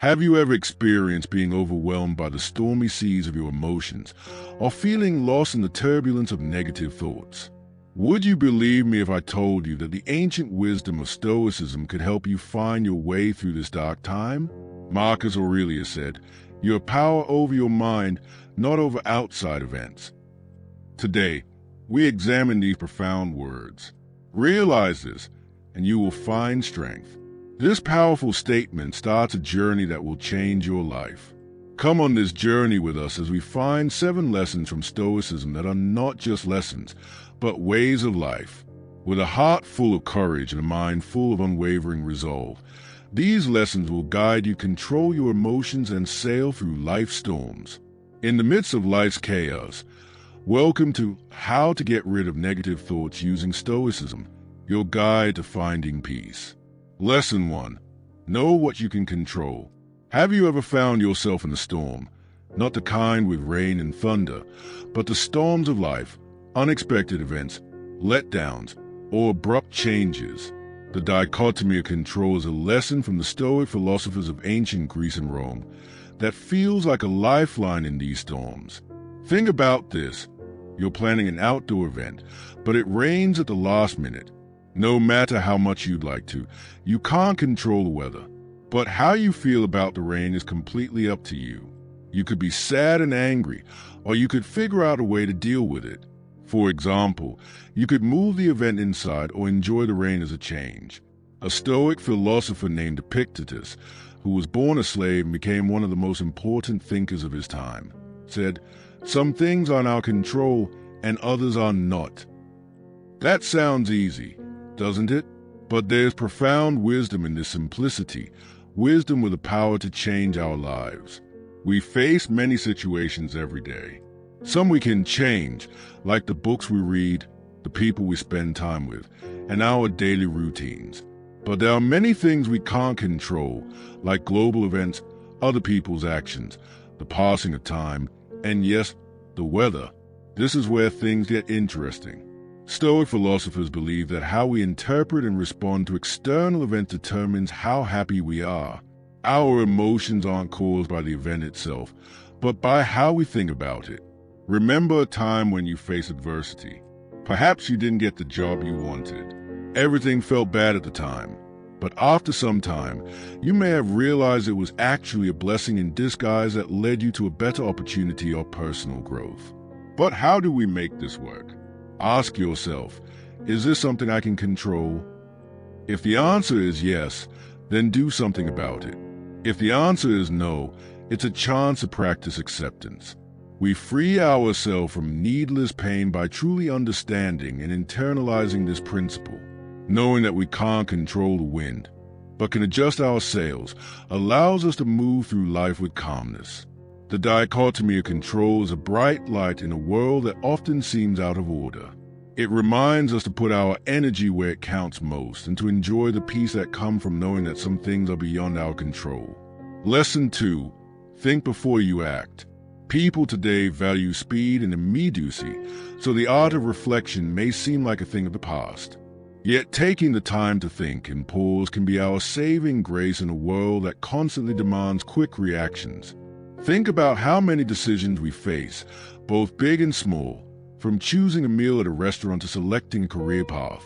Have you ever experienced being overwhelmed by the stormy seas of your emotions, or feeling lost in the turbulence of negative thoughts? Would you believe me if I told you that the ancient wisdom of Stoicism could help you find your way through this dark time? Marcus Aurelius said, "You have power over your mind, not over outside events." Today, we examine these profound words. Realize this, and you will find strength. This powerful statement starts a journey that will change your life. Come on this journey with us as we find 7 lessons from Stoicism that are not just lessons, but ways of life. With a heart full of courage and a mind full of unwavering resolve, these lessons will guide you, control your emotions, and sail through life's storms. In the midst of life's chaos, welcome to How to Get Rid of Negative Thoughts Using Stoicism, your guide to finding peace. Lesson 1. Know what you can control. Have you ever found yourself in a storm? Not the kind with rain and thunder, but the storms of life, unexpected events, letdowns, or abrupt changes. The dichotomy of control is a lesson from the Stoic philosophers of ancient Greece and Rome that feels like a lifeline in these storms. Think about this. You're planning an outdoor event, but it rains at the last minute. No matter how much you'd like to, you can't control the weather. But how you feel about the rain is completely up to you. You could be sad and angry, or you could figure out a way to deal with it. For example, you could move the event inside or enjoy the rain as a change. A Stoic philosopher named Epictetus, who was born a slave and became one of the most important thinkers of his time, said, "Some things are in our control and others are not." That sounds easy, doesn't it? But there's profound wisdom in this simplicity, wisdom with the power to change our lives. We face many situations every day. Some we can change, like the books we read, the people we spend time with, and our daily routines. But there are many things we can't control, like global events, other people's actions, the passing of time, and yes, the weather. This is where things get interesting. Stoic philosophers believe that how we interpret and respond to external events determines how happy we are. Our emotions aren't caused by the event itself, but by how we think about it. Remember a time when you faced adversity. Perhaps you didn't get the job you wanted. Everything felt bad at the time. But after some time, you may have realized it was actually a blessing in disguise that led you to a better opportunity or personal growth. But how do we make this work? Ask yourself, is this something I can control? If the answer is yes, then do something about it. If the answer is no, it's a chance to practice acceptance. We free ourselves from needless pain by truly understanding and internalizing this principle. Knowing that we can't control the wind, but can adjust our sails, allows us to move through life with calmness. The dichotomy of control is a bright light in a world that often seems out of order. It reminds us to put our energy where it counts most and to enjoy the peace that comes from knowing that some things are beyond our control. Lesson 2. Think before you act. People today value speed and immediacy, so the art of reflection may seem like a thing of the past. Yet taking the time to think and pause can be our saving grace in a world that constantly demands quick reactions. Think about how many decisions we face, both big and small, from choosing a meal at a restaurant to selecting a career path.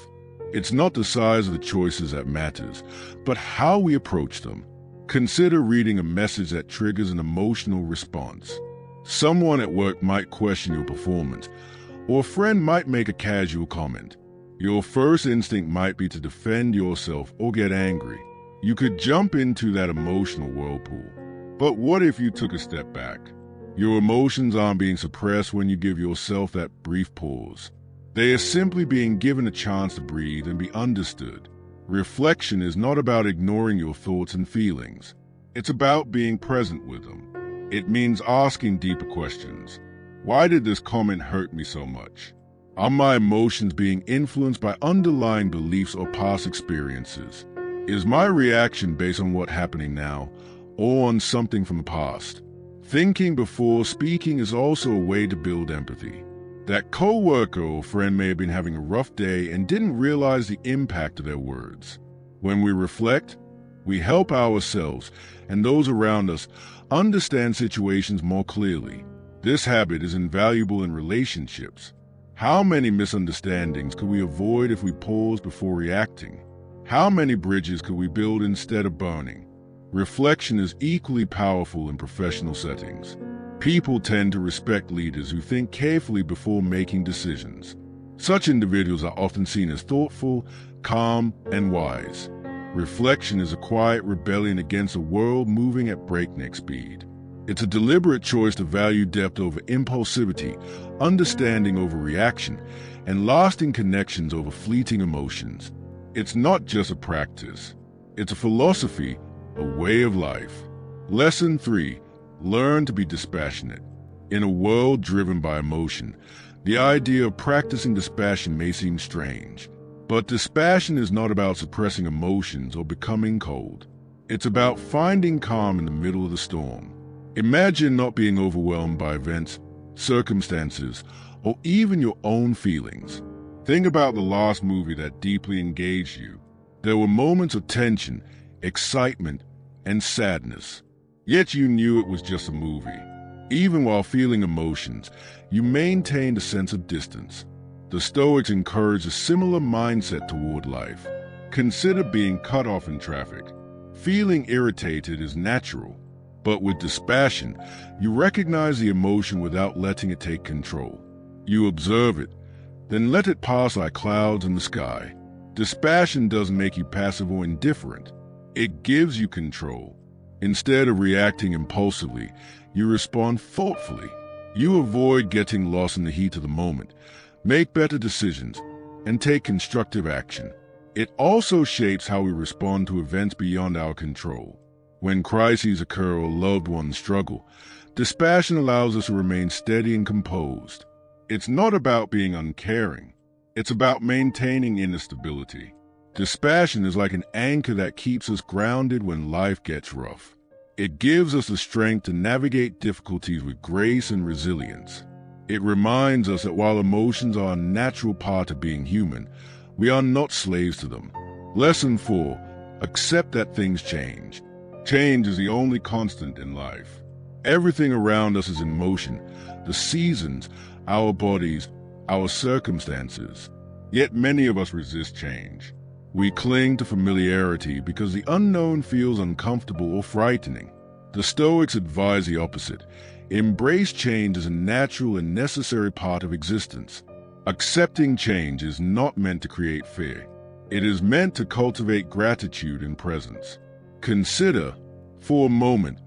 It's not the size of the choices that matters, but how we approach them. Consider reading a message that triggers an emotional response. Someone at work might question your performance, or a friend might make a casual comment. Your first instinct might be to defend yourself or get angry. You could jump into that emotional whirlpool. But what if you took a step back? Your emotions aren't being suppressed when you give yourself that brief pause. They are simply being given a chance to breathe and be understood. Reflection is not about ignoring your thoughts and feelings. It's about being present with them. It means asking deeper questions. Why did this comment hurt me so much? Are my emotions being influenced by underlying beliefs or past experiences? Is my reaction based on what's happening now, or on something from the past? Thinking before speaking is also a way to build empathy. That coworker or friend may have been having a rough day and didn't realize the impact of their words. When we reflect, We help ourselves and those around us understand situations more clearly. This habit is invaluable in relationships. How many misunderstandings could we avoid if we paused before reacting? How many bridges could we build instead of burning? Reflection is equally powerful in professional settings. People tend to respect leaders who think carefully before making decisions. Such individuals are often seen as thoughtful, calm, and wise. Reflection is a quiet rebellion against a world moving at breakneck speed. It's a deliberate choice to value depth over impulsivity, understanding over reaction, and lasting connections over fleeting emotions. It's not just a practice. It's a philosophy, a way of life. Lesson 3. Learn to be dispassionate. In a world driven by emotion, the idea of practicing dispassion may seem strange. But dispassion is not about suppressing emotions or becoming cold. It's about finding calm in the middle of the storm. Imagine not being overwhelmed by events, circumstances, or even your own feelings. Think about the last movie that deeply engaged you. There were moments of tension, excitement, and sadness. Yet you knew it was just a movie. Even while feeling emotions, you maintained a sense of distance. The Stoics encourage a similar mindset toward life. Consider being cut off in traffic. Feeling irritated is natural, but with dispassion, you recognize the emotion without letting it take control. You observe it, then let it pass like clouds in the sky. Dispassion doesn't make you passive or indifferent. It gives you control. Instead of reacting impulsively, you respond thoughtfully. You avoid getting lost in the heat of the moment, make better decisions, and take constructive action. It also shapes how we respond to events beyond our control. When crises occur or loved ones struggle, dispassion allows us to remain steady and composed. It's not about being uncaring. It's about maintaining inner stability. Dispassion is like an anchor that keeps us grounded when life gets rough. It gives us the strength to navigate difficulties with grace and resilience. It reminds us that while emotions are a natural part of being human, we are not slaves to them. Lesson 4. Accept that things change. Change is the only constant in life. Everything around us is in motion. The seasons, our bodies, our circumstances. Yet many of us resist change. We cling to familiarity because the unknown feels uncomfortable or frightening. The Stoics advise the opposite. Embrace change as a natural and necessary part of existence. Accepting change is not meant to create fear. It is meant to cultivate gratitude and presence. Consider, for a moment,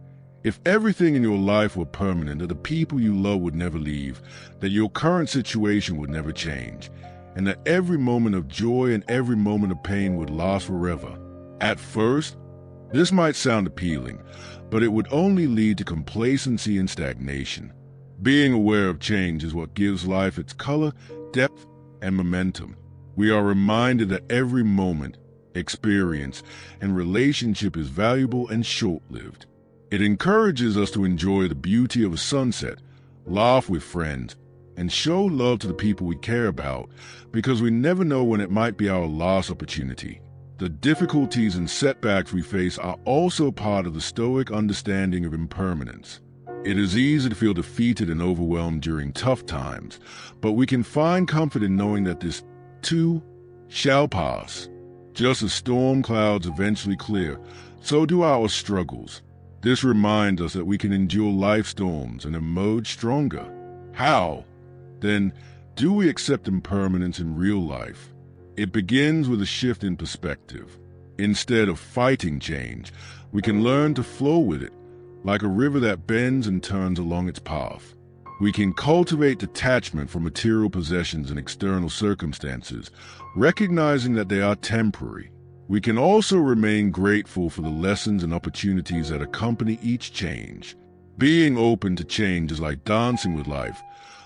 if everything in your life were permanent, that the people you love would never leave, that your current situation would never change, and that every moment of joy and every moment of pain would last forever. At first, this might sound appealing, but it would only lead to complacency and stagnation. Being aware of change is what gives life its color, depth, and momentum. We are reminded that every moment, experience, and relationship is valuable and short-lived. It encourages us to enjoy the beauty of a sunset, laugh with friends, and show love to the people we care about, because we never know when it might be our last opportunity. The difficulties and setbacks we face are also part of the Stoic understanding of impermanence. It is easy to feel defeated and overwhelmed during tough times, but we can find comfort in knowing that this, too, shall pass. Just as storm clouds eventually clear, so do our struggles. This reminds us that we can endure life storms and emerge stronger. How, then, do we accept impermanence in real life? It begins with a shift in perspective. Instead of fighting change, we can learn to flow with it, like a river that bends and turns along its path. We can cultivate detachment from material possessions and external circumstances, recognizing that they are temporary. We can also remain grateful for the lessons and opportunities that accompany each change. Being open to change is like dancing with life,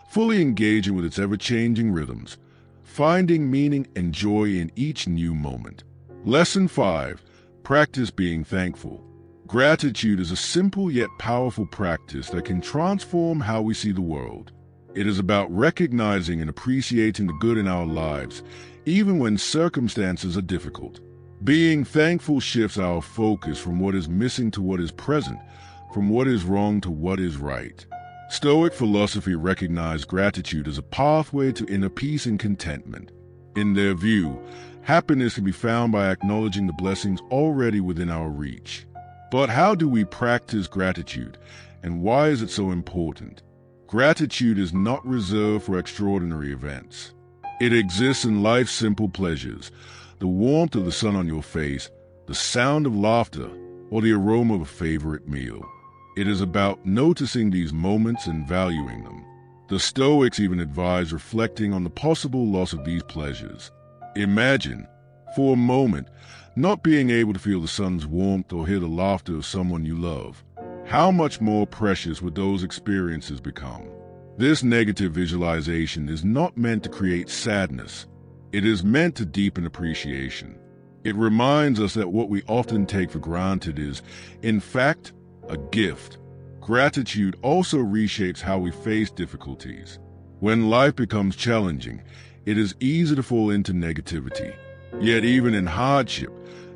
fully engaging with its ever-changing rhythms, finding meaning and joy in each new moment. Lesson 5. Practice being thankful. Gratitude is a simple yet powerful practice that can transform how we see the world. It is about recognizing and appreciating the good in our lives, even when circumstances are difficult. Being thankful shifts our focus from what is missing to what is present, from what is wrong to what is right. Stoic philosophy recognized gratitude as a pathway to inner peace and contentment. In their view, happiness can be found by acknowledging the blessings already within our reach. But how do we practice gratitude, and why is it so important? Gratitude is not reserved for extraordinary events. It exists in life's simple pleasures, the warmth of the sun on your face, the sound of laughter, or the aroma of a favorite meal. It is about noticing these moments and valuing them. The Stoics even advise reflecting on the possible loss of these pleasures. Imagine, for a moment, not being able to feel the sun's warmth or hear the laughter of someone you love. How much more precious would those experiences become? This negative visualization is not meant to create sadness. It is meant to deepen appreciation. It reminds us that what we often take for granted is, in fact, a gift. Gratitude also reshapes how we face difficulties. When life becomes challenging, it is easy to fall into negativity. Yet even in hardship,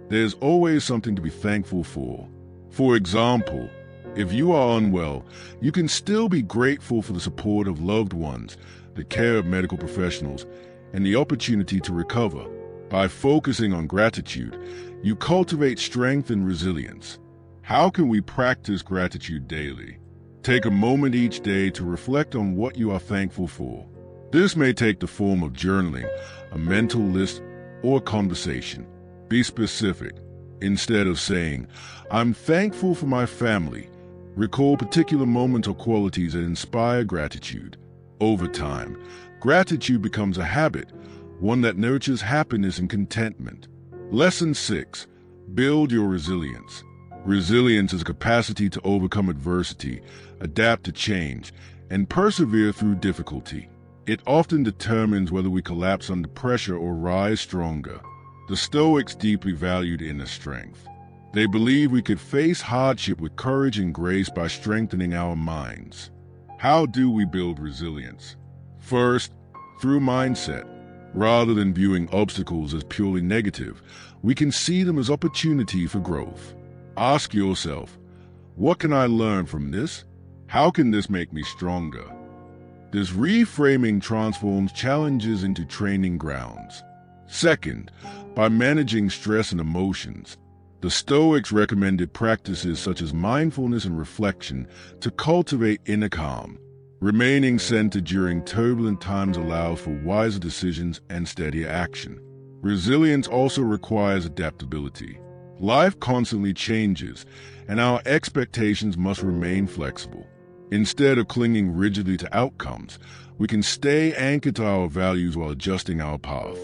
there's always something to be thankful for. For example, if you are unwell, you can still be grateful for the support of loved ones, the care of medical professionals, and the opportunity to recover. By focusing on gratitude, you cultivate strength and resilience. How can we practice gratitude daily? Take a moment each day to reflect on what you are thankful for. This may take the form of journaling, a mental list, or a conversation. Be specific. Instead of saying, "I'm thankful for my family," recall particular moments or qualities that inspire gratitude. Over time, gratitude becomes a habit, one that nurtures happiness and contentment. Lesson 6. Build your resilience. Resilience is a capacity to overcome adversity, adapt to change, and persevere through difficulty. It often determines whether we collapse under pressure or rise stronger. The Stoics deeply valued inner strength. They believed we could face hardship with courage and grace by strengthening our minds. How do we build resilience? First, through mindset. Rather than viewing obstacles as purely negative, we can see them as opportunity for growth. Ask yourself, what can I learn from this? How can this make me stronger? This reframing transforms challenges into training grounds. Second, by managing stress and emotions. The Stoics recommended practices such as mindfulness and reflection to cultivate inner calm. Remaining centered during turbulent times allows for wiser decisions and steadier action. Resilience also requires adaptability. Life constantly changes, and our expectations must remain flexible. Instead of clinging rigidly to outcomes, we can stay anchored to our values while adjusting our path.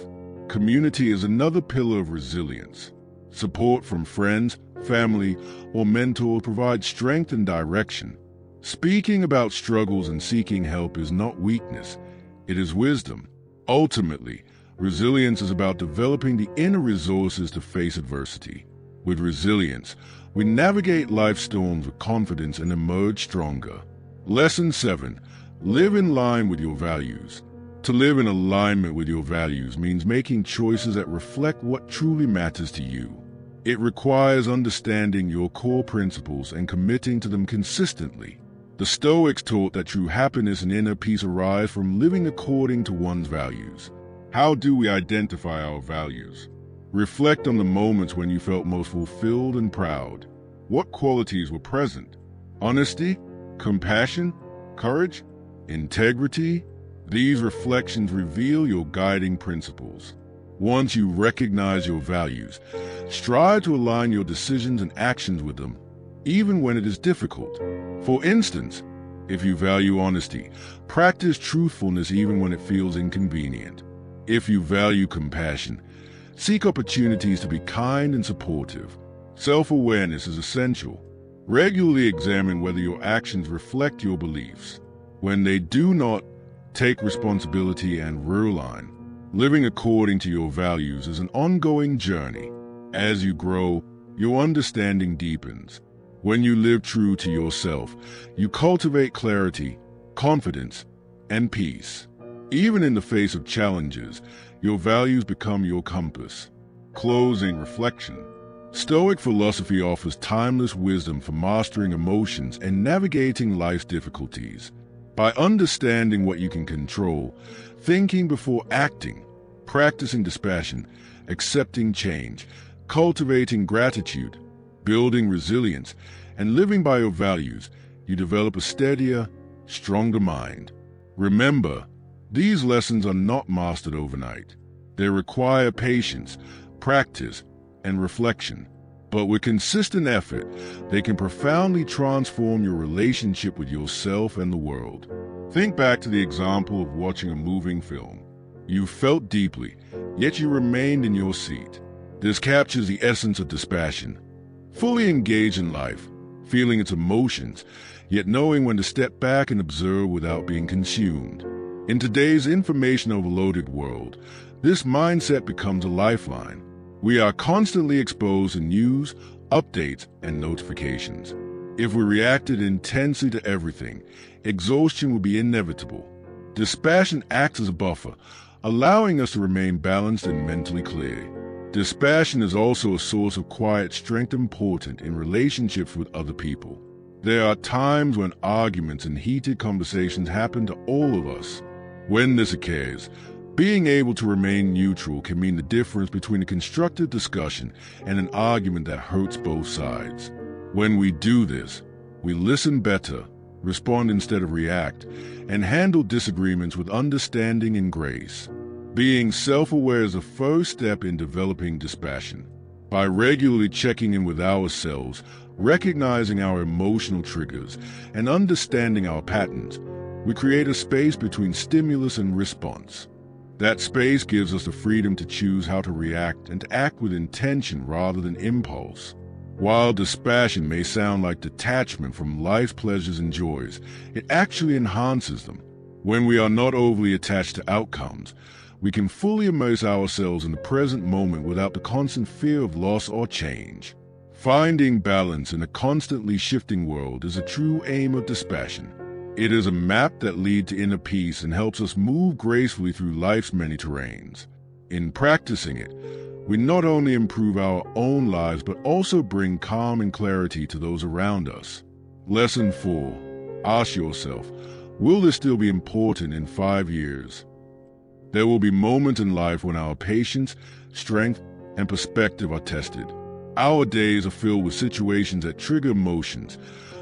Community is another pillar of resilience. Support from friends, family, or mentors provides strength and direction. Speaking about struggles and seeking help is not weakness, it is wisdom. Ultimately, resilience is about developing the inner resources to face adversity. With resilience, we navigate life's storms with confidence and emerge stronger. Lesson 7. Live in line with your values. To live in alignment with your values means making choices that reflect what truly matters to you. It requires understanding your core principles and committing to them consistently. The Stoics taught that true happiness and inner peace arise from living according to one's values. How do we identify our values? Reflect on the moments when you felt most fulfilled and proud. What qualities were present? Honesty, compassion, courage, integrity? These reflections reveal your guiding principles. Once you recognize your values, strive to align your decisions and actions with them, even when it is difficult. For instance, if you value honesty, practice truthfulness even when it feels inconvenient. If you value compassion, seek opportunities to be kind and supportive. Self-awareness is essential. Regularly examine whether your actions reflect your beliefs. When they do not, take responsibility and realign. Living according to your values is an ongoing journey. As you grow, your understanding deepens. When you live true to yourself, you cultivate clarity, confidence, and peace. Even in the face of challenges, your values become your compass. Closing reflection. Stoic philosophy offers timeless wisdom for mastering emotions and navigating life's difficulties. By understanding what you can control, thinking before acting, practicing dispassion, accepting change, cultivating gratitude, building resilience, and living by your values, you develop a steadier, stronger mind. Remember, these lessons are not mastered overnight. They require patience, practice, and reflection. But with consistent effort, they can profoundly transform your relationship with yourself and the world. Think back to the example of watching a moving film. You felt deeply, yet you remained in your seat. This captures the essence of dispassion. Fully engaged in life, feeling its emotions, yet knowing when to step back and observe without being consumed. In today's information-overloaded world, this mindset becomes a lifeline. We are constantly exposed to news, updates, and notifications. If we reacted intensely to everything, exhaustion would be inevitable. Dispassion acts as a buffer, allowing us to remain balanced and mentally clear. Dispassion is also a source of quiet strength important in relationships with other people. There are times when arguments and heated conversations happen to all of us. When this occurs, being able to remain neutral can mean the difference between a constructive discussion and an argument that hurts both sides. When we do this, we listen better, respond instead of react, and handle disagreements with understanding and grace. Being self-aware is the first step in developing dispassion. By regularly checking in with ourselves, recognizing our emotional triggers, and understanding our patterns, we create a space between stimulus and response. That space gives us the freedom to choose how to react and to act with intention rather than impulse. While dispassion may sound like detachment from life's pleasures and joys, it actually enhances them. When we are not overly attached to outcomes, we can fully immerse ourselves in the present moment without the constant fear of loss or change. Finding balance in a constantly shifting world is a true aim of dispassion. It is a map that leads to inner peace and helps us move gracefully through life's many terrains. In practicing it, we not only improve our own lives but also bring calm and clarity to those around us. Lesson 4. Ask yourself, will this still be important in 5 years? There will be moments in life when our patience, strength, and perspective are tested. Our days are filled with situations that trigger emotions,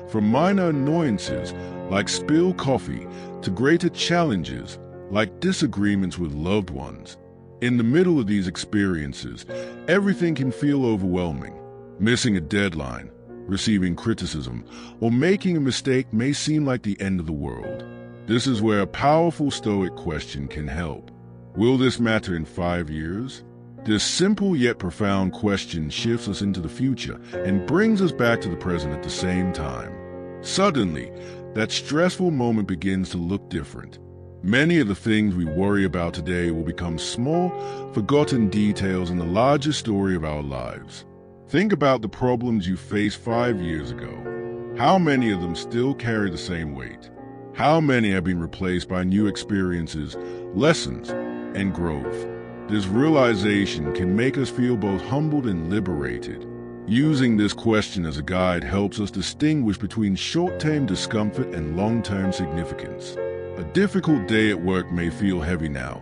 from minor annoyances like spilled coffee to greater challenges like disagreements with loved ones. In the middle of these experiences, everything can feel overwhelming. Missing a deadline, receiving criticism, or making a mistake may seem like the end of the world. This is where a powerful Stoic question can help. Will this matter in 5 years? This simple yet profound question shifts us into the future and brings us back to the present at the same time. Suddenly, that stressful moment begins to look different. Many of the things we worry about today will become small, forgotten details in the larger story of our lives. Think about the problems you faced 5 years ago. How many of them still carry the same weight? How many have been replaced by new experiences, lessons, and growth? This realization can make us feel both humbled and liberated. Using this question as a guide helps us distinguish between short-term discomfort and long-term significance. A difficult day at work may feel heavy now,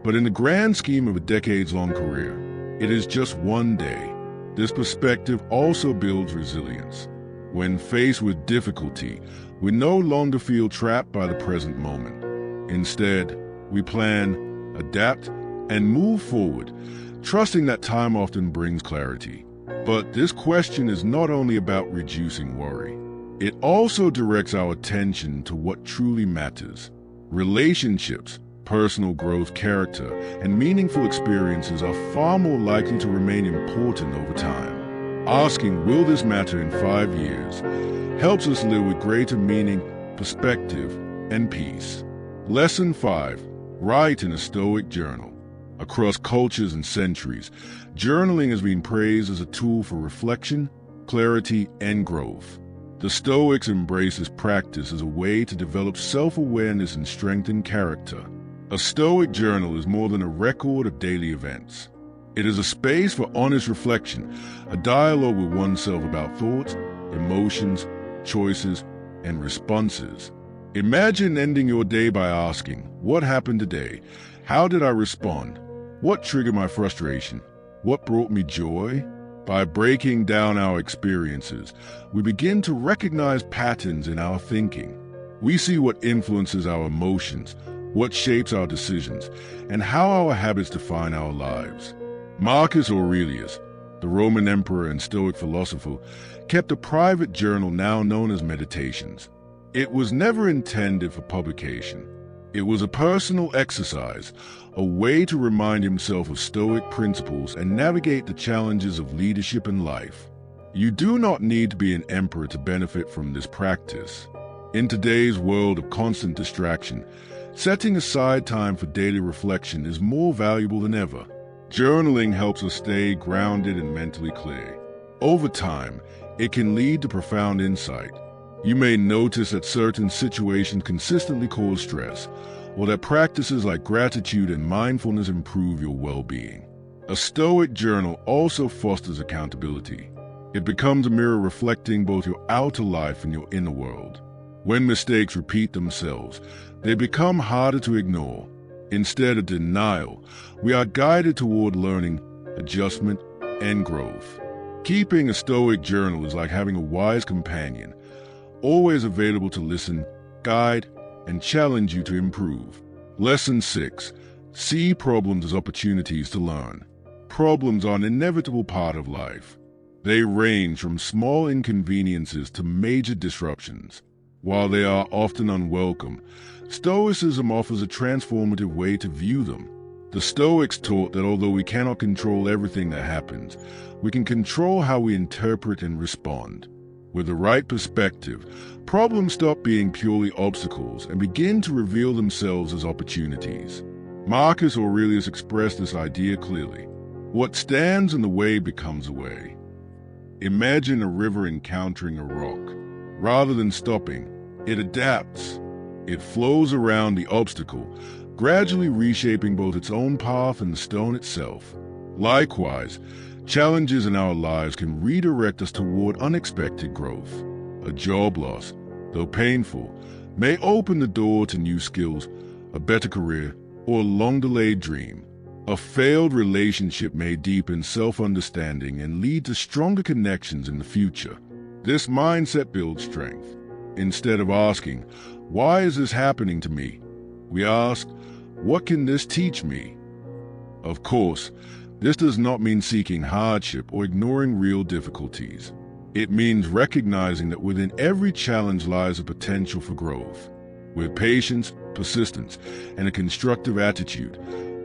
but in the grand scheme of a decades-long career, it is just one day. This perspective also builds resilience. When faced with difficulty, we no longer feel trapped by the present moment. Instead, we plan, adapt, and move forward, trusting that time often brings clarity. But this question is not only about reducing worry. It also directs our attention to what truly matters. Relationships, personal growth, character, and meaningful experiences are far more likely to remain important over time. Asking, will this matter in 5 years, helps us live with greater meaning, perspective, and peace. Lesson 5. Write in a Stoic journal. Across cultures and centuries, journaling has been praised as a tool for reflection, clarity, and growth. The Stoics embrace this practice as a way to develop self-awareness and strengthen character. A Stoic journal is more than a record of daily events. It is a space for honest reflection, a dialogue with oneself about thoughts, emotions, choices, and responses. Imagine ending your day by asking, what happened today? How did I respond? What triggered my frustration? What brought me joy? By breaking down our experiences, we begin to recognize patterns in our thinking. We see what influences our emotions, what shapes our decisions, and how our habits define our lives. Marcus Aurelius, the Roman emperor and Stoic philosopher, kept a private journal now known as Meditations. It was never intended for publication. It was a personal exercise, a way to remind himself of Stoic principles and navigate the challenges of leadership and life. You do not need to be an emperor to benefit from this practice. In today's world of constant distraction, setting aside time for daily reflection is more valuable than ever. Journaling helps us stay grounded and mentally clear. Over time, it can lead to profound insight. You may notice that certain situations consistently cause stress, or that practices like gratitude and mindfulness improve your well-being. A Stoic journal also fosters accountability. It becomes a mirror reflecting both your outer life and your inner world. When mistakes repeat themselves, they become harder to ignore. Instead of denial, we are guided toward learning, adjustment, and growth. Keeping a Stoic journal is like having a wise companion, always available to listen, guide, and challenge you to improve. Lesson 6. See problems as opportunities to learn. Problems are an inevitable part of life. They range from small inconveniences to major disruptions. While they are often unwelcome, Stoicism offers a transformative way to view them. The Stoics taught that although we cannot control everything that happens, we can control how we interpret and respond. With the right perspective, problems stop being purely obstacles and begin to reveal themselves as opportunities. Marcus Aurelius expressed this idea clearly. What stands in the way becomes a way. Imagine a river encountering a rock. Rather than stopping, it adapts. It flows around the obstacle, gradually reshaping both its own path and the stone itself. Likewise, challenges in our lives can redirect us toward unexpected growth. A job loss, though painful, may open the door to new skills, a better career, or a long-delayed dream. A failed relationship may deepen self-understanding and lead to stronger connections in the future. This mindset builds strength. Instead of asking, "Why is this happening to me?" we ask, "What can this teach me?" Of course, this does not mean seeking hardship or ignoring real difficulties. It means recognizing that within every challenge lies a potential for growth. With patience, persistence, and a constructive attitude,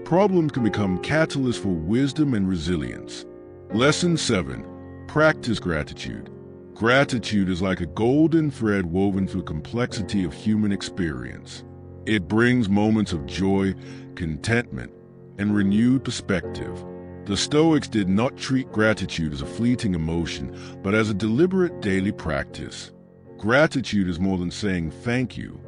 problems can become catalysts for wisdom and resilience. Lesson 7. Practice gratitude. Gratitude is like a golden thread woven through the complexity of human experience. It brings moments of joy, contentment, and renewed perspective. The Stoics did not treat gratitude as a fleeting emotion, but as a deliberate daily practice. Gratitude is more than saying thank you.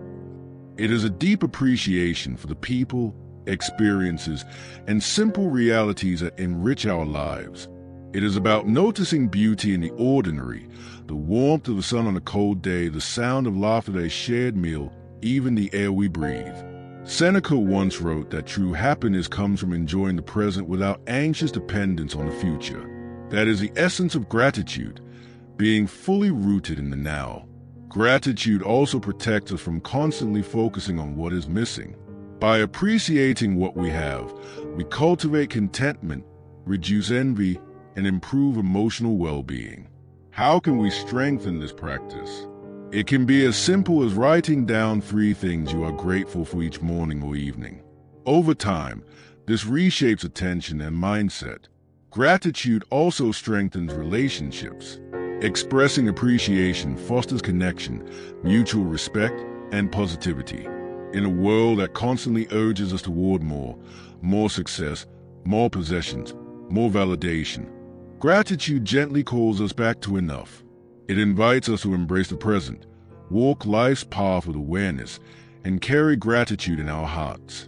It is a deep appreciation for the people, experiences, and simple realities that enrich our lives. It is about noticing beauty in the ordinary, the warmth of the sun on a cold day, the sound of laughter at a shared meal, even the air we breathe. Seneca once wrote that true happiness comes from enjoying the present without anxious dependence on the future. That is the essence of gratitude, being fully rooted in the now. Gratitude also protects us from constantly focusing on what is missing. By appreciating what we have, we cultivate contentment, reduce envy, and improve emotional well-being. How can we strengthen this practice? It can be as simple as writing down 3 things you are grateful for each morning or evening. Over time, this reshapes attention and mindset. Gratitude also strengthens relationships. Expressing appreciation fosters connection, mutual respect, and positivity. In a world that constantly urges us toward more success, more possessions, more validation, gratitude gently calls us back to enough. It invites us to embrace the present, walk life's path with awareness, and carry gratitude in our hearts.